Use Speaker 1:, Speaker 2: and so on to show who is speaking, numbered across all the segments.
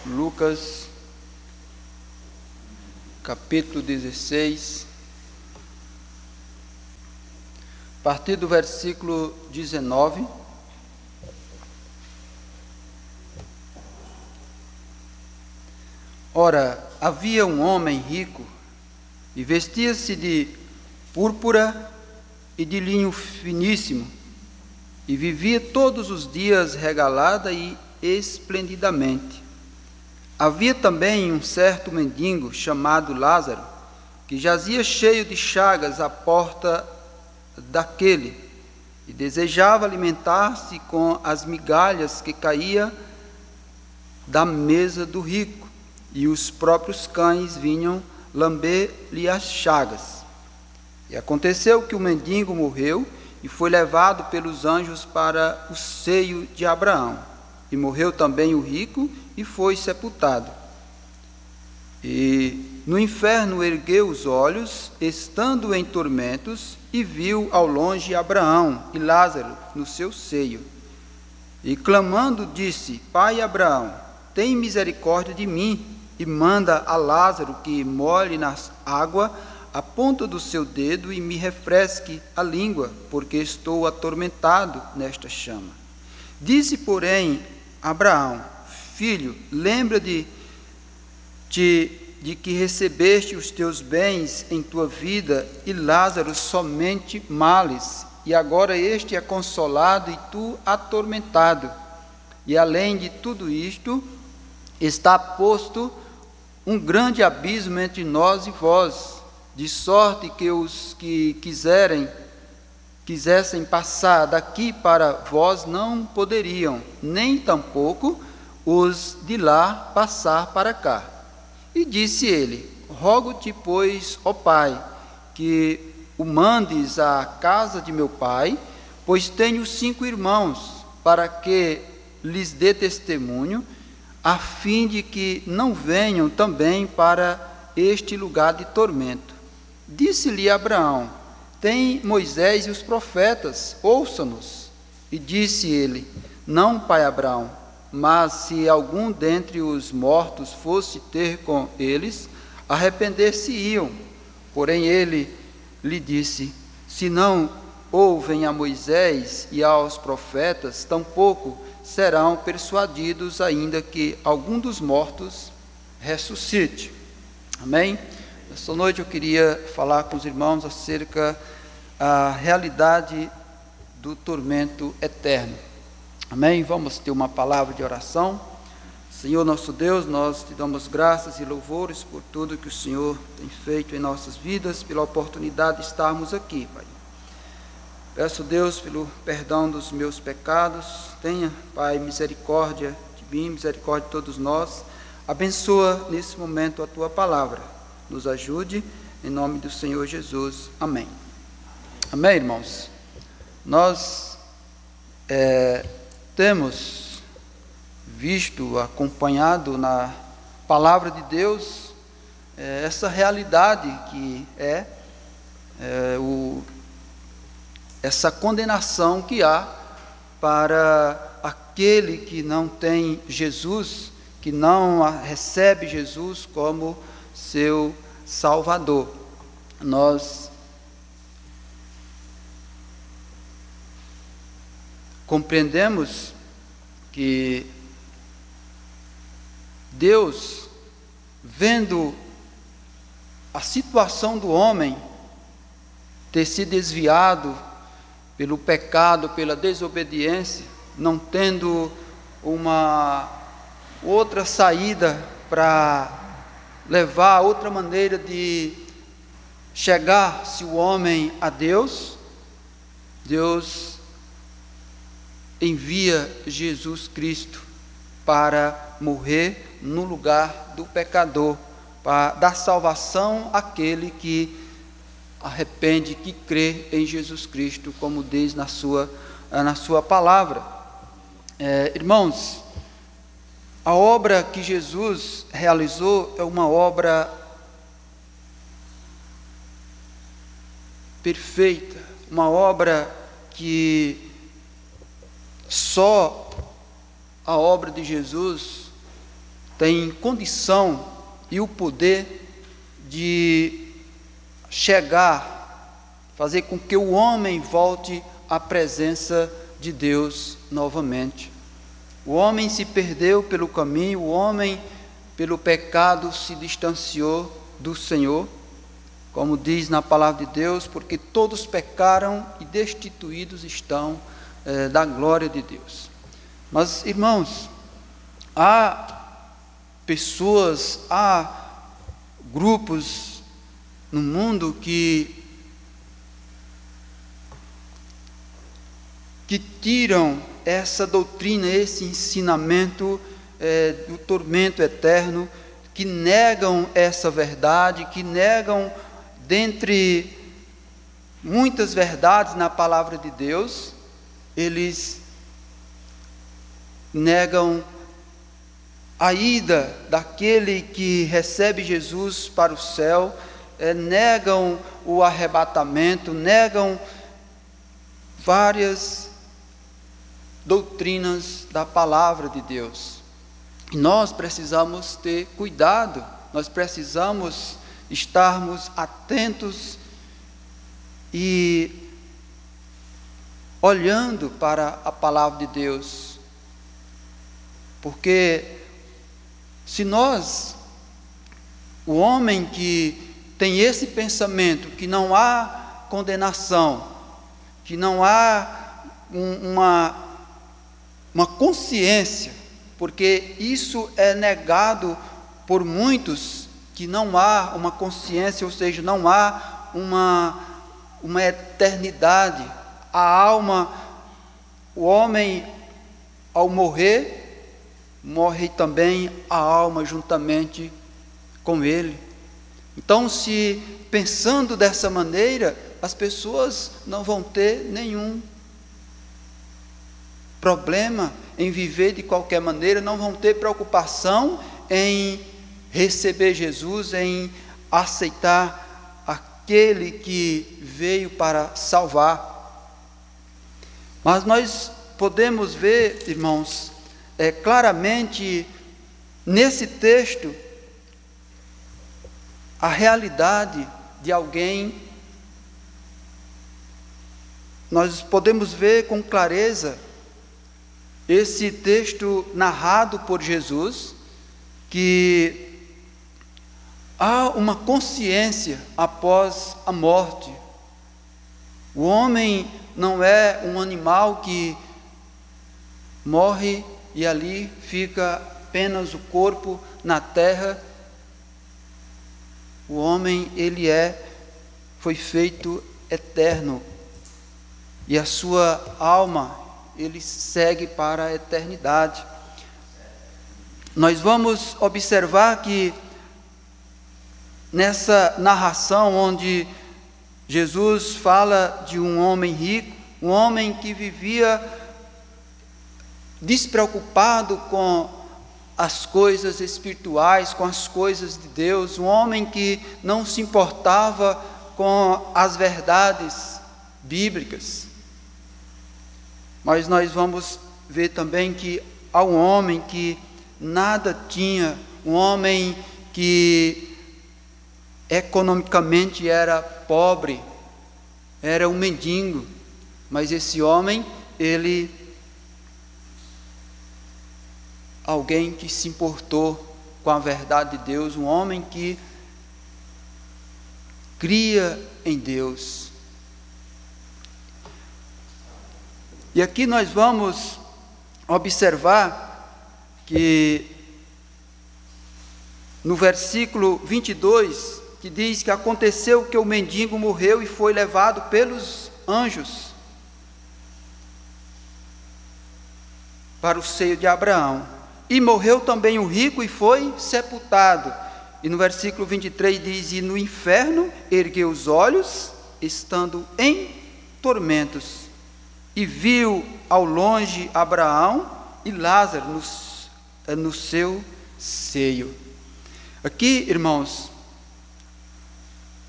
Speaker 1: Lucas, capítulo 16, a partir do versículo 19. Ora, havia um homem rico e vestia-se de púrpura e de linho finíssimo, e vivia todos os dias regalada e esplendidamente. Havia também um certo mendigo chamado Lázaro, que jazia cheio de chagas à porta daquele, e desejava alimentar-se com as migalhas que caía da mesa do rico, e os próprios cães vinham lamber-lhe as chagas. E aconteceu que o mendigo morreu e foi levado pelos anjos para o seio de Abraão. E morreu também o rico e foi sepultado. E no inferno ergueu os olhos, estando em tormentos, e viu ao longe Abraão e Lázaro no seu seio. E clamando disse: Pai Abraão, tem misericórdia de mim, e manda a Lázaro que molhe na água a ponta do seu dedo e me refresque a língua, porque estou atormentado nesta chama. Disse, porém, Abraão: Filho, lembra-te de que recebeste os teus bens em tua vida, e Lázaro somente males, e agora este é consolado e tu atormentado. E além de tudo isto, está posto um grande abismo entre nós e vós, de sorte que os que quisessem passar daqui para vós não poderiam, nem tampouco os de lá passar para cá. E disse ele: Rogo-te, pois, ó Pai, que o mandes à casa de meu pai, pois tenho 5 irmãos, para que lhes dê testemunho, a fim de que não venham também para este lugar de tormento. Disse-lhe Abraão: Tem Moisés e os profetas, ouça-nos. E disse ele: Não, pai Abraão, mas se algum dentre os mortos fosse ter com eles, arrepender-se-iam. Porém ele lhe disse: Se não ouvem a Moisés e aos profetas, tampouco serão persuadidos, ainda que algum dos mortos ressuscite. Amém? Esta noite eu queria falar com os irmãos acerca da realidade do tormento eterno. Amém? Vamos ter uma palavra de oração. Senhor nosso Deus, nós te damos graças e louvores por tudo que o Senhor tem feito em nossas vidas, pela oportunidade de estarmos aqui, Pai. Peço, Deus, pelo perdão dos meus pecados. Tenha, Pai, misericórdia de mim, misericórdia de todos nós. Abençoa nesse momento a Tua palavra. Nos ajude, em nome do Senhor Jesus. Amém. Amém, irmãos? Nós temos visto, acompanhado na palavra de Deus, essa realidade que essa condenação que há para aquele que não tem Jesus, que não recebe Jesus como seu Salvador. Nós compreendemos que Deus, vendo a situação do homem ter se desviado pelo pecado, pela desobediência, não tendo uma outra saída para levar outra maneira de chegar-se o homem a Deus, Deus envia Jesus Cristo para morrer no lugar do pecador, para dar salvação àquele que arrepende, que crê em Jesus Cristo, como diz na sua palavra. Irmãos, a obra que Jesus realizou é uma obra perfeita, uma obra que só a obra de Jesus tem condição e o poder de fazer com que o homem volte à presença de Deus novamente. O homem se perdeu pelo caminho, o homem, pelo pecado, se distanciou do Senhor, como diz na palavra de Deus, porque todos pecaram e destituídos estão da glória de Deus. Mas, irmãos, há pessoas, há grupos no mundo que tiram essa doutrina, esse ensinamento do tormento eterno, que negam essa verdade, que negam, dentre muitas verdades na palavra de Deus, eles negam a ida daquele que recebe Jesus para o céu, negam o arrebatamento, negam várias doutrinas da palavra de Deus. E nós precisamos ter cuidado, nós precisamos estarmos atentos e olhando para a palavra de Deus, porque se nós, o homem que tem esse pensamento, que não há condenação, que não há uma consciência, porque isso é negado por muitos, que não há uma consciência, ou seja, não há uma eternidade. A alma, o homem, ao morrer, morre também a alma juntamente com ele. Então, se pensando dessa maneira, as pessoas não vão ter nenhum problema em viver de qualquer maneira, não vão ter preocupação em receber Jesus, em aceitar aquele que veio para salvar. Mas nós podemos ver, irmãos, claramente nesse texto a realidade de alguém. Nós podemos ver com clareza esse texto narrado por Jesus, que há uma consciência após a morte. O homem não é um animal que morre e ali fica apenas o corpo na terra. O homem, ele foi feito eterno, e a sua alma, ele segue para a eternidade. Nós vamos observar que nessa narração onde Jesus fala de um homem rico, um homem que vivia despreocupado com as coisas espirituais, com as coisas de Deus, um homem que não se importava com as verdades bíblicas. Mas nós vamos ver também que há um homem que nada tinha, um homem que economicamente era pobre, era um mendigo, mas esse homem, alguém que se importou com a verdade de Deus, um homem que cria em Deus. E aqui nós vamos observar que no versículo 22, que diz que aconteceu que o mendigo morreu e foi levado pelos anjos para o seio de Abraão. E morreu também o rico e foi sepultado. E no versículo 23 diz: e no inferno ergueu os olhos, estando em tormentos, e viu ao longe Abraão e Lázaro no seu seio. Aqui, irmãos,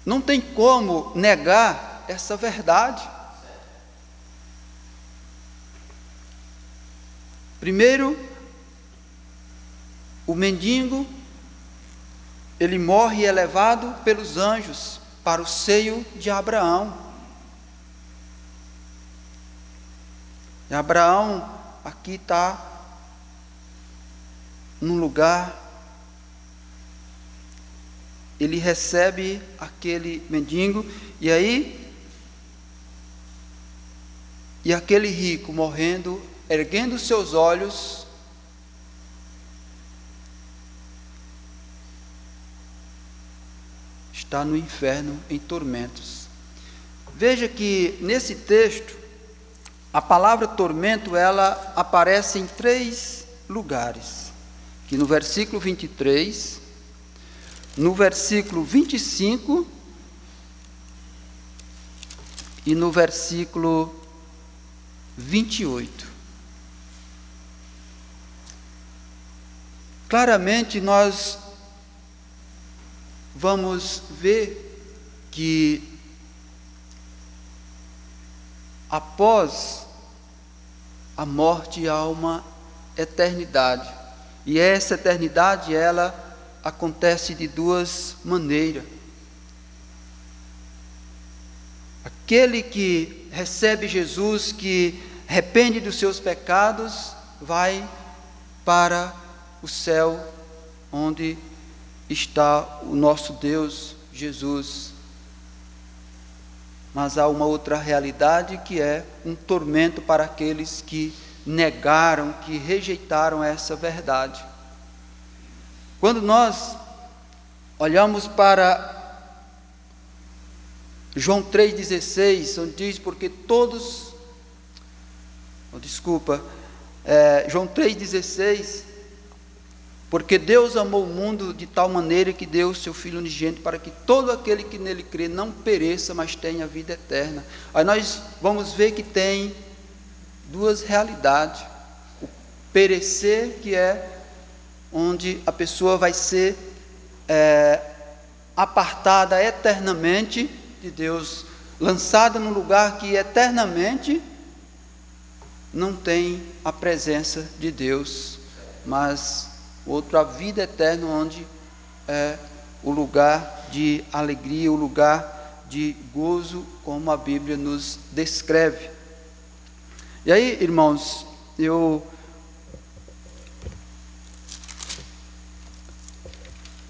Speaker 1: não tem como negar essa verdade. Primeiro, o mendigo, ele morre e é levado pelos anjos para o seio de Abraão. E Abraão aqui está num lugar, ele recebe aquele mendigo, e aquele rico morrendo, erguendo seus olhos, está no inferno em tormentos. Veja que nesse texto, a palavra tormento, ela aparece em 3 lugares. Que no versículo 23, no versículo 25 e no versículo 28. Claramente nós vamos ver que após a morte há uma eternidade, e essa eternidade ela acontece de 2 maneiras. Aquele que recebe Jesus, que arrepende dos seus pecados, vai para o céu, onde está o nosso Deus, Jesus. Mas há uma outra realidade, que é um tormento para aqueles que negaram, que rejeitaram essa verdade. Quando nós olhamos para João 3,16, onde diz, porque todos, João 3,16, porque Deus amou o mundo de tal maneira que deu o seu Filho unigênito, para que todo aquele que nele crê não pereça, mas tenha vida eterna. Aí nós vamos ver que tem 2 realidades: o perecer, que é onde a pessoa vai ser apartada eternamente de Deus, lançada num lugar que eternamente não tem a presença de Deus, mas outra vida eterna, onde é o lugar de alegria, o lugar de gozo, como a Bíblia nos descreve. E aí, irmãos,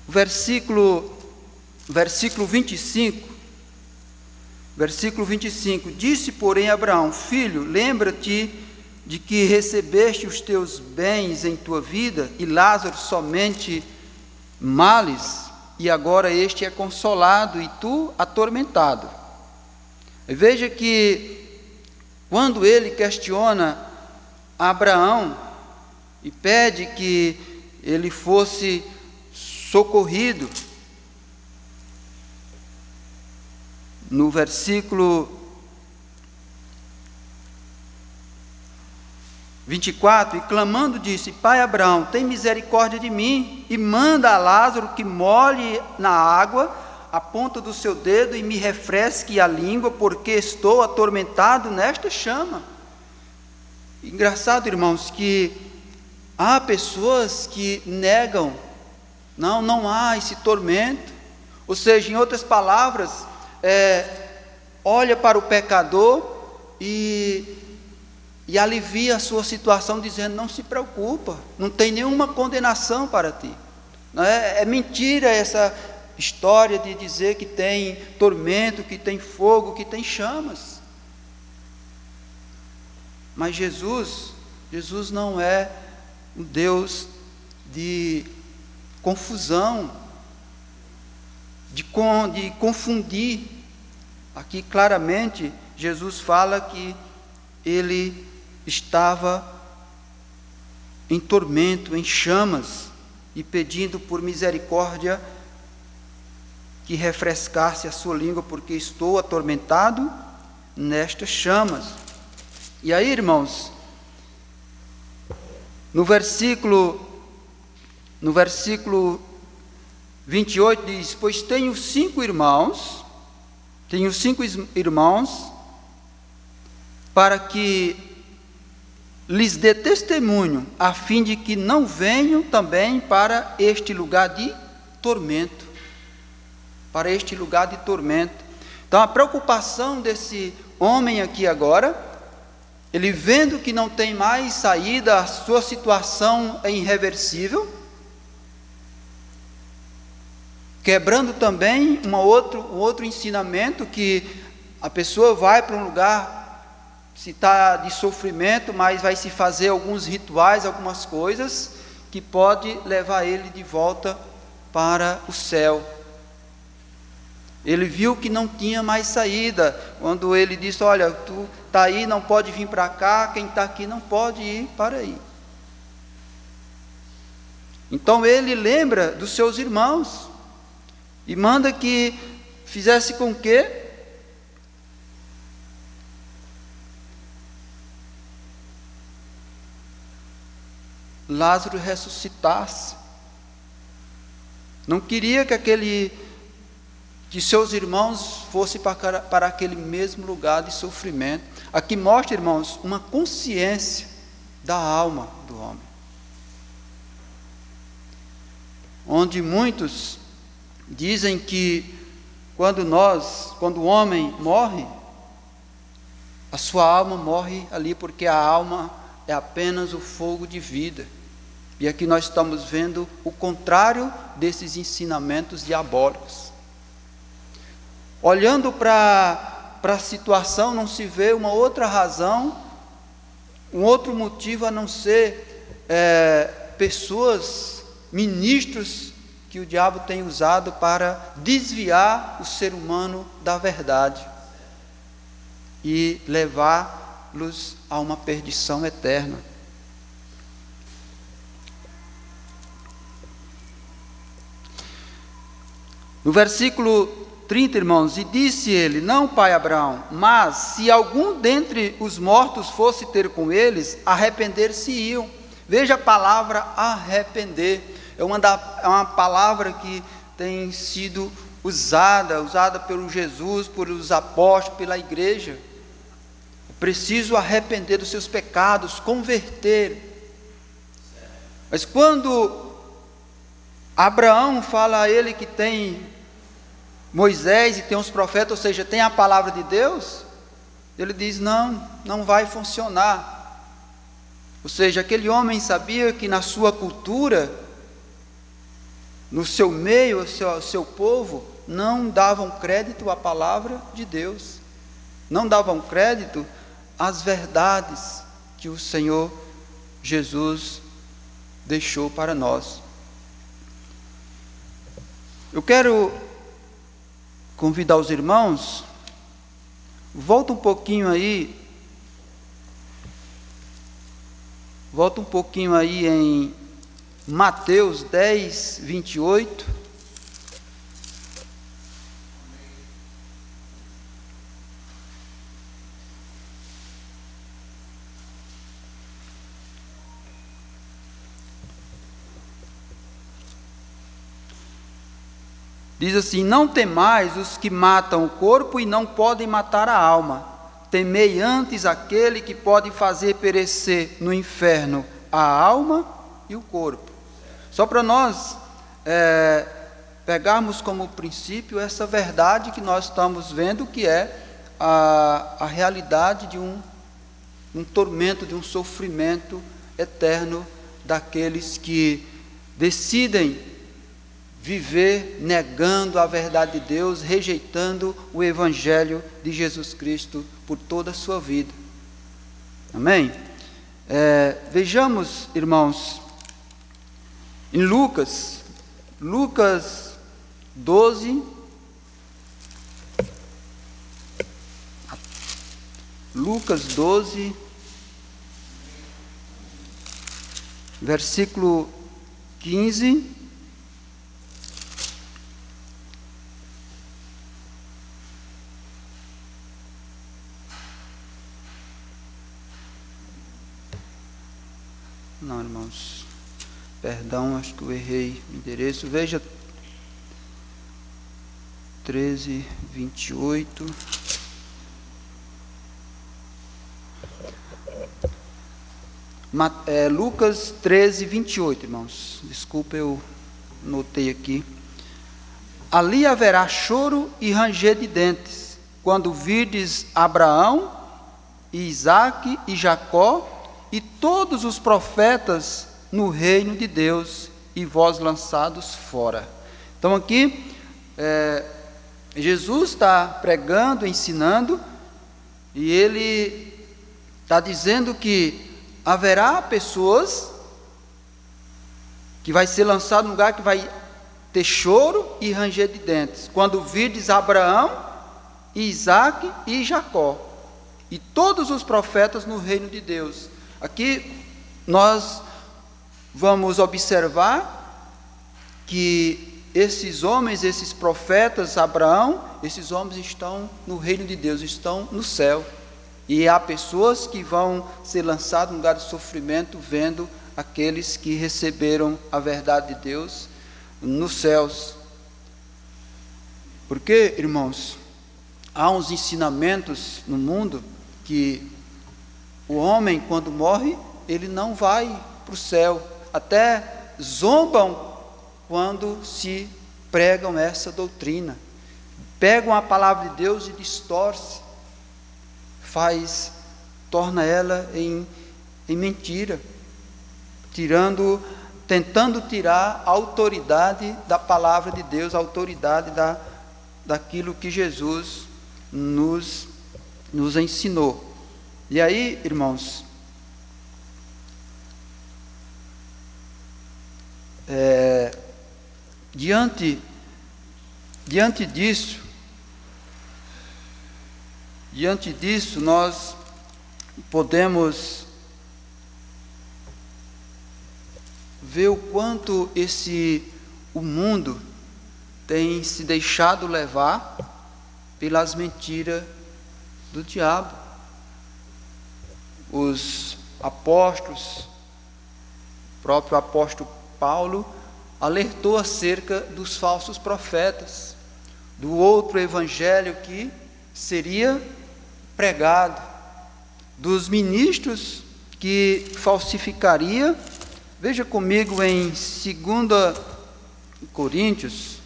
Speaker 1: versículo 25, disse, porém, Abraão: filho, lembra-te de que recebeste os teus bens em tua vida, e Lázaro somente males, e agora este é consolado, e tu atormentado. Veja que, quando ele questiona Abraão, e pede que ele fosse socorrido, no versículo 24, e clamando disse: pai Abraão, tem misericórdia de mim, e manda a Lázaro que molhe na água a ponta do seu dedo e me refresque a língua, porque estou atormentado nesta chama. Engraçado, irmãos, que há pessoas que negam, não há esse tormento. Ou seja, em outras palavras, olha para o pecador e alivia a sua situação, dizendo: não se preocupa, não tem nenhuma condenação para ti. É mentira essa história de dizer que tem tormento, que tem fogo, que tem chamas. Mas Jesus não é um Deus de confusão, de confundir. Aqui claramente Jesus fala que ele estava em tormento, em chamas, e pedindo por misericórdia que refrescasse a sua língua, porque estou atormentado nestas chamas. E aí, irmãos, no versículo 28 diz: pois tenho cinco irmãos, para que lhes dê testemunho, a fim de que não venham também para este lugar de tormento. Para este lugar de tormento. Então a preocupação desse homem aqui agora, ele vendo que não tem mais saída, a sua situação é irreversível, quebrando também um outro ensinamento, que a pessoa vai para um lugar, se está de sofrimento, mas vai se fazer alguns rituais, algumas coisas, que pode levar ele de volta para o céu. Ele viu que não tinha mais saída, quando ele disse, olha, tu está aí, não pode vir para cá, quem está aqui não pode ir para aí. Então ele lembra dos seus irmãos, e manda que fizesse com que Lázaro ressuscitasse. Não queria que seus irmãos fossem para aquele mesmo lugar de sofrimento. Aqui mostra, irmãos, uma consciência da alma do homem, onde muitos dizem que quando o homem morre, a sua alma morre ali, porque a alma é apenas o fogo de vida. E aqui nós estamos vendo o contrário desses ensinamentos diabólicos. Olhando para a situação, não se vê uma outra razão, um outro motivo a não ser pessoas, ministros que o diabo tem usado para desviar o ser humano da verdade e levá-los a uma perdição eterna. No versículo 30, irmãos, e disse ele, não, pai Abraão, mas se algum dentre os mortos fosse ter com eles, arrepender-se-iam. Veja a palavra arrepender, é uma palavra que tem sido usada pelo Jesus, pelos apóstolos, pela igreja. É preciso arrepender dos seus pecados, converter. Mas quando Abraão fala a ele que tem Moisés e tem os profetas, ou seja, tem a palavra de Deus, ele diz, não vai funcionar. Ou seja, aquele homem sabia que na sua cultura, no seu meio, o seu povo, não davam crédito à palavra de Deus, não davam crédito às verdades que o Senhor Jesus deixou para nós. Eu quero convidar os irmãos, volta um pouquinho aí em Mateus 10, 28. Diz assim, não temais os que matam o corpo e não podem matar a alma. Temei antes aquele que pode fazer perecer no inferno a alma e o corpo. Só para nós pegarmos como princípio essa verdade que nós estamos vendo, que é a realidade de um tormento, de um sofrimento eterno daqueles que decidem viver negando a verdade de Deus, rejeitando o Evangelho de Jesus Cristo por toda a sua vida. Amém? Vejamos, irmãos, em Lucas 12, versículo 15, não, irmãos, perdão, acho que eu errei o endereço. Veja 13, 28. Lucas 13, 28, irmãos. Desculpa, eu notei aqui. Ali haverá choro e ranger de dentes, quando virdes Abraão, e Isaque e Jacó, e todos os profetas no reino de Deus, e vós lançados fora. Então aqui, Jesus está pregando, ensinando, e ele está dizendo que haverá pessoas que vai ser lançado num lugar que vai ter choro e ranger de dentes, quando virdes Abraão, Isaque e Jacó, e todos os profetas no reino de Deus. Aqui nós vamos observar que esses homens, esses profetas, Abraão, esses homens estão no reino de Deus, estão no céu. E há pessoas que vão ser lançadas num lugar de sofrimento, vendo aqueles que receberam a verdade de Deus nos céus. Porque, irmãos, há uns ensinamentos no mundo que o homem, quando morre, ele não vai para o céu. Até zombam quando se pregam essa doutrina. Pegam a palavra de Deus e distorcem. Torna ela em mentira, tentando tirar a autoridade da palavra de Deus, a autoridade daquilo que Jesus nos ensinou. E aí, irmãos, diante disso, nós podemos ver o quanto o mundo tem se deixado levar pelas mentiras do diabo. Os apóstolos, o próprio apóstolo Paulo, alertou acerca dos falsos profetas, do outro evangelho que seria pregado, dos ministros que falsificaria. Veja comigo em 2 Coríntios,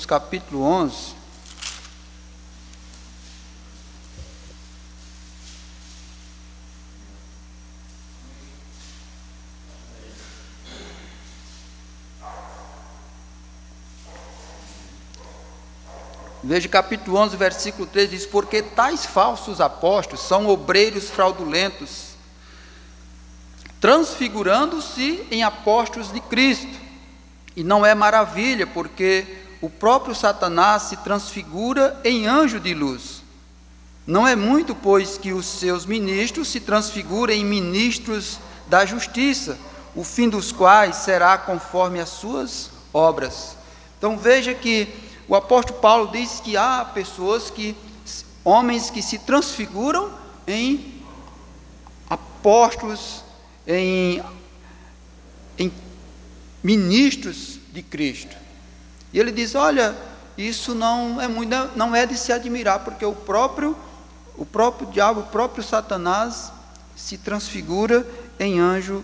Speaker 1: capítulo 11. Veja, capítulo 11, versículo 3, diz: porque tais falsos apóstolos são obreiros fraudulentos, transfigurando-se em apóstolos de Cristo. E não é maravilha, porque o próprio Satanás se transfigura em anjo de luz. Não é muito, pois, que os seus ministros se transfigurem em ministros da justiça, o fim dos quais será conforme as suas obras. Então veja que o apóstolo Paulo diz que há homens que se transfiguram em apóstolos, em ministros de Cristo. E ele diz: olha, isso não é de se admirar, porque o próprio diabo, o próprio Satanás se transfigura em anjo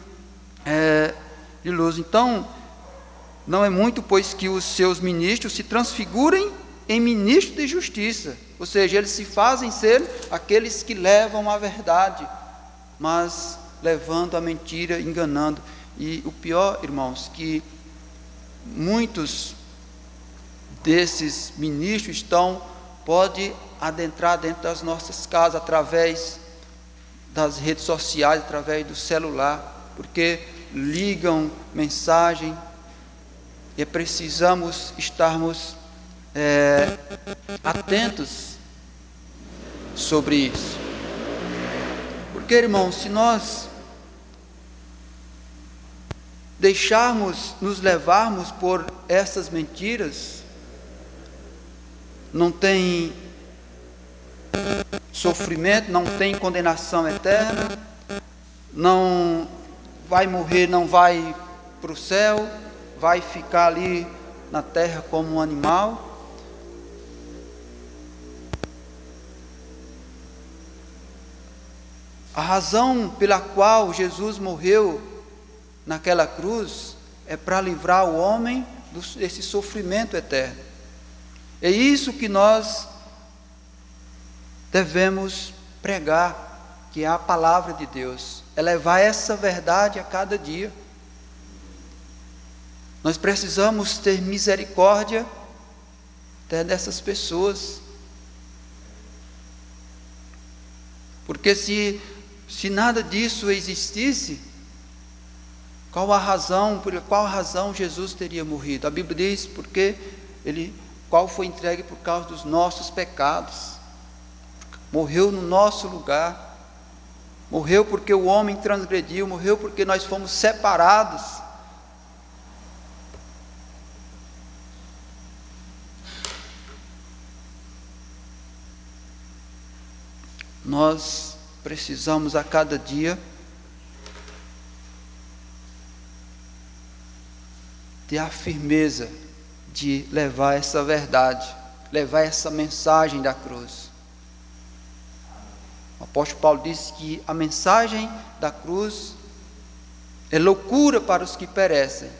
Speaker 1: de luz. Então, não é muito, pois, que os seus ministros se transfigurem em ministros de justiça, ou seja, eles se fazem ser aqueles que levam a verdade, mas levando a mentira, enganando. E o pior, irmãos, que muitos desses ministros pode adentrar dentro das nossas casas, através das redes sociais, através do celular, porque ligam mensagem. E precisamos estarmos atentos sobre isso. Porque, irmãos, se nós nos levarmos por essas mentiras, não tem sofrimento, não tem condenação eterna, não vai morrer, não vai para o céu, vai ficar ali na terra como um animal. A razão pela qual Jesus morreu naquela cruz é para livrar o homem desse sofrimento eterno. É isso que nós devemos pregar, que é a palavra de Deus, é levar essa verdade a cada dia. Nós precisamos ter misericórdia até dessas pessoas, porque se nada disso existisse, qual por qual razão Jesus teria morrido? A Bíblia diz qual foi entregue por causa dos nossos pecados, morreu no nosso lugar, morreu porque o homem transgrediu, morreu porque nós fomos separados. Nós precisamos a cada dia ter a firmeza de levar essa verdade, levar essa mensagem da cruz. O apóstolo Paulo disse que a mensagem da cruz é loucura para os que perecem,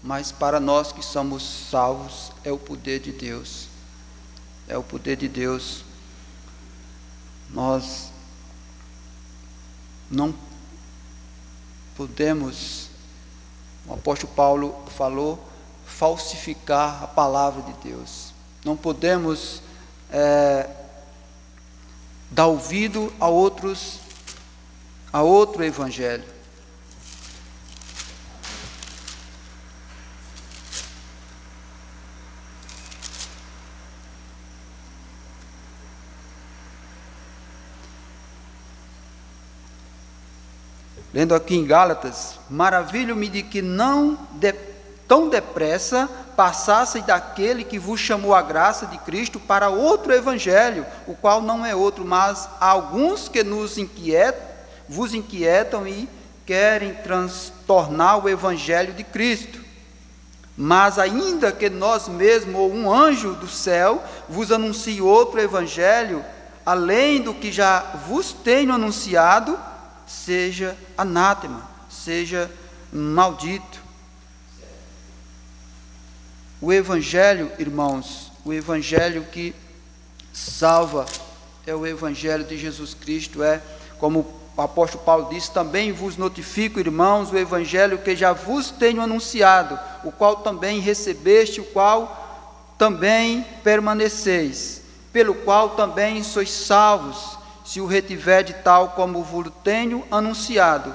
Speaker 1: mas para nós que somos salvos é o poder de Deus. É o poder de Deus. Nós não podemos, o apóstolo Paulo falou, falsificar a palavra de Deus. Não podemos dar ouvido a outro evangelho. Lendo aqui em Gálatas: maravilho-me de que tão depressa passassem daquele que vos chamou a graça de Cristo para outro evangelho, o qual não é outro, mas há alguns que vos inquietam e querem tornar o evangelho de Cristo. Mas ainda que nós mesmos, ou um anjo do céu, vos anuncie outro evangelho, além do que já vos tenho anunciado, seja anátema, seja maldito. O evangelho, irmãos, o evangelho que salva é o evangelho de Jesus Cristo, como o apóstolo Paulo disse: também vos notifico, irmãos, o evangelho que já vos tenho anunciado, o qual também recebeste, o qual também permaneceis, pelo qual também sois salvos, se o retiverde tal como vos tenho anunciado,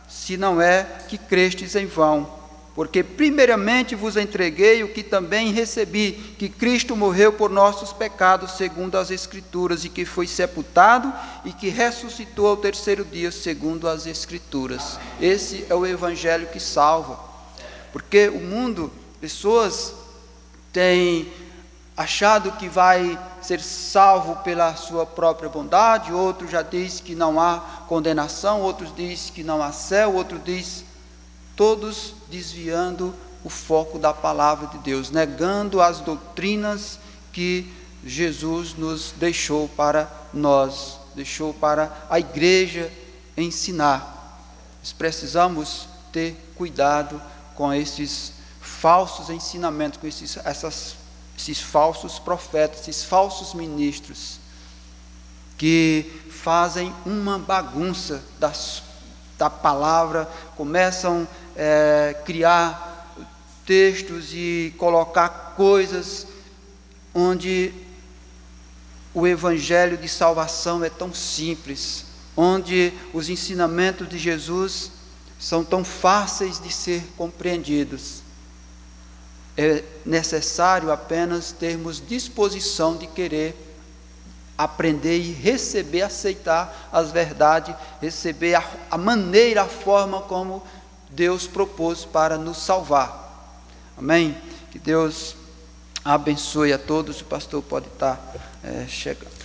Speaker 1: se não é que crestes em vão. Porque primeiramente vos entreguei o que também recebi, que Cristo morreu por nossos pecados, segundo as Escrituras, e que foi sepultado, e que ressuscitou ao terceiro dia, segundo as Escrituras. Esse é o evangelho que salva. Porque o mundo, pessoas têm achado que vai ser salvo pela sua própria bondade, outros já dizem que não há condenação, outros dizem que não há céu, outros dizem, todos desviando o foco da palavra de Deus, negando as doutrinas que Jesus nos deixou para nós, deixou para a igreja ensinar. Nós precisamos ter cuidado com esses falsos ensinamentos, com esses falsos profetas, esses falsos ministros, que fazem uma bagunça da palavra, começam a criar textos e colocar coisas onde o evangelho de salvação é tão simples, onde os ensinamentos de Jesus são tão fáceis de ser compreendidos. É necessário apenas termos disposição de querer aprender e receber, aceitar as verdades, receber a maneira, a forma como Deus propôs para nos salvar. Amém? Que Deus abençoe a todos. O pastor pode estar chegando.